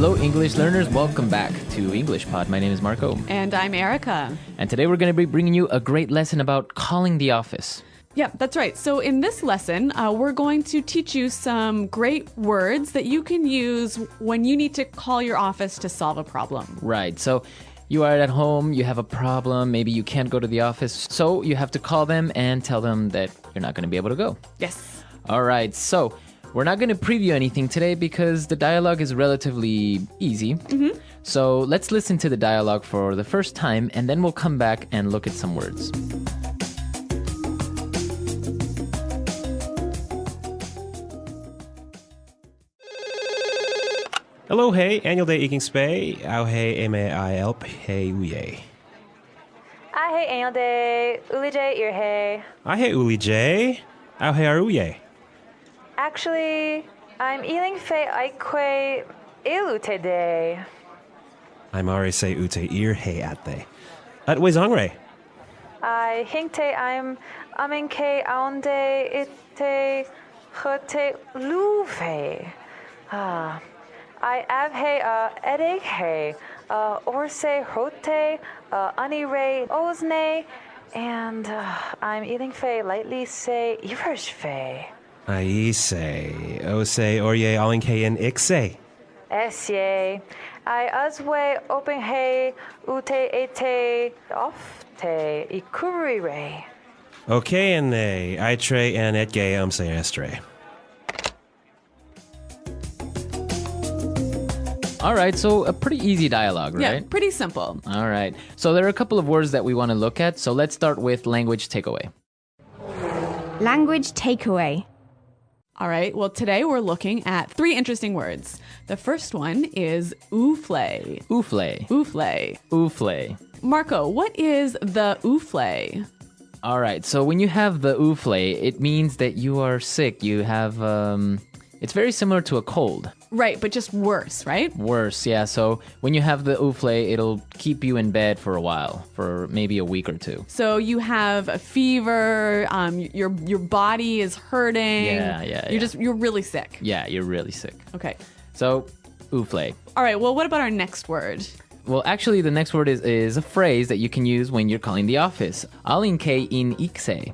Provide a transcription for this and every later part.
Hello, English learners. Welcome back to EnglishPod. My name is Marco. And I'm Erica. And today we're going to be bringing you a great lesson about calling the office. Yeah, that's right. So in this lesson, we're going to teach you some great words that you can use when you need to call your office to solve a problem. Right. So you are at home, you have a problem, maybe you can't go to the office, so you have to call them and tell them that you're not going to be able to go. Yes. All right. So we're not going to preview anything today because the dialogue is relatively easy. So let's listen to the dialogue for the first time, and then we'll come back and look at some words. Hello, hey, annual day iking spay. Au hey, eme I elp, hey uye. I hate annual day. Uli J, ear hey. I hey uli j. Au hey aruye. Actually, I'm eating fe aikwe ilute day. I'm already say ute ear hey at they. At wezongre. I hinkte I'm aminke aunde ite hote luve. I have hey edeg hey orse hote anire osne and I'm eating fe lightly say ivers fe. I say, o say orye alinke in ixe. Esye. I aswe open hey ute ete ofte ikurire. Okay, and they, I tre and et gay say estre. All right, so a pretty easy dialogue, right? Yeah, pretty simple. All right. So there are a couple of words that we want to look at. So let's start with language takeaway. Language takeaway. All right, well, today we're looking at 3 interesting words. The first one is ouflé. Ouflé. Ouflé. Ouflé. Marco, what is the ouflé? All right, so when you have the ouflé, it means that you are sick. You have, it's very similar to a cold. Right, but just worse, right? Worse, yeah. So when you have the ouflé, it'll keep you in bed for a while, for maybe a week or two. So you have a fever, your body is hurting. Yeah. You're really sick. Yeah, you're really sick. Okay. So, ouflé. All right, well, what about our next word? Well, actually, the next word is a phrase that you can use when you're calling the office. Alinke in ixe.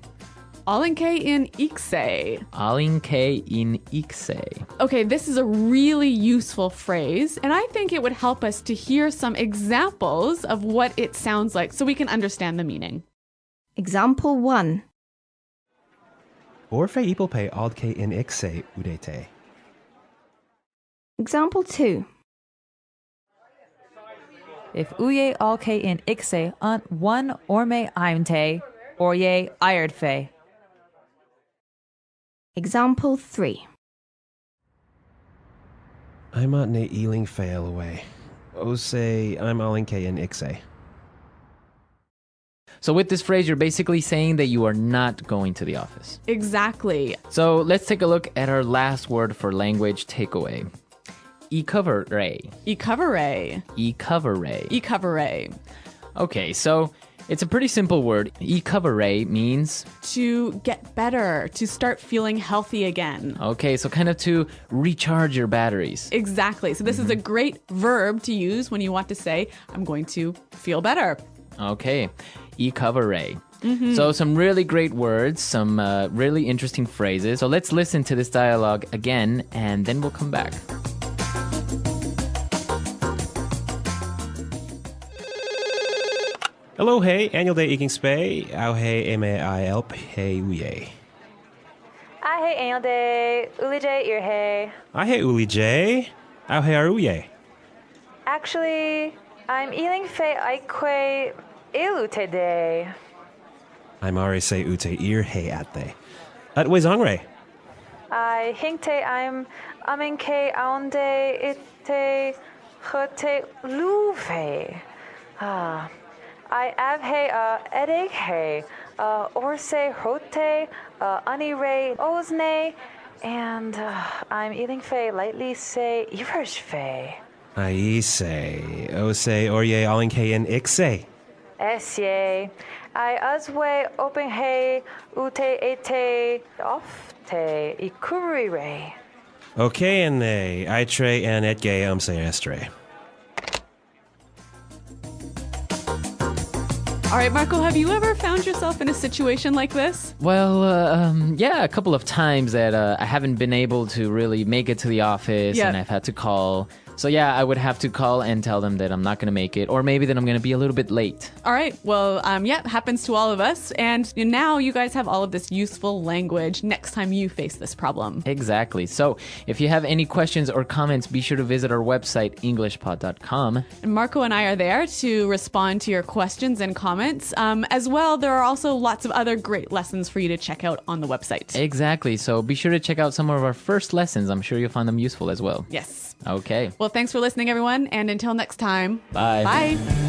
Alinke in ixe. Alinke in ixe. Okay, this is a really useful phrase, and I think it would help us to hear some examples of what it sounds like so we can understand the meaning. Example 1. Orfe ipelpe aldke in ixe udete. Example 2. If uye alke in ixe unt one orme aimte, orye iredfe. Example 3. I'm at ne ealing fail away. O say I'm alinke in ixe. So with this phrase, you're basically saying that you are not going to the office. Exactly. So let's take a look at our last word for language takeaway. Ikavere. Ikavere. Ikavere. Ikavere. Okay, so it's a pretty simple word. Ikavere means... To get better, to start feeling healthy again. Okay, so kind of to recharge your batteries. Exactly. So this is a great verb to use when you want to say, I'm going to feel better. Okay, ikavere. So some really great words, some really interesting phrases. So let's listen to this dialogue again, and then we'll come back. Hello, hey, annual day iking spay. Au hey, eme I elp, hey uye. I hate annual day. Uli J, ear hey. I hey uli j. Au hey aruye. Actually, I'm eating fe aikwe ilute day. I'm already say ute ear hey at they. At wezongre. I hinkte I'm aminke aunde ite hote luve. I have hey edeg hey orse hote anire osne and I'm eating fe lightly say ivers fe. I say, o say orye alinke in ixe. Esye. I aswe open hey ute ete ofte ikurire. Okay, aitre and etge amse estre. All right, Marco, have you ever found yourself in a situation like this? Well, yeah, a couple of times that I haven't been able to really make it to the office Yeah. and I've had to call. So yeah, I would have to call and tell them that I'm not going to make it or maybe that I'm going to be a little bit late. All right. Well, yeah, it happens to all of us. And now you guys have all of this useful language next time you face this problem. Exactly. So if you have any questions or comments, be sure to visit our website, EnglishPod.com. And Marco and I are there to respond to your questions and comments. As well, there are also lots of other great lessons for you to check out on the website. Exactly. So be sure to check out some of our first lessons. I'm sure you'll find them useful as well. Yes. Okay. Well, thanks for listening, everyone. And until next time. Bye. Bye.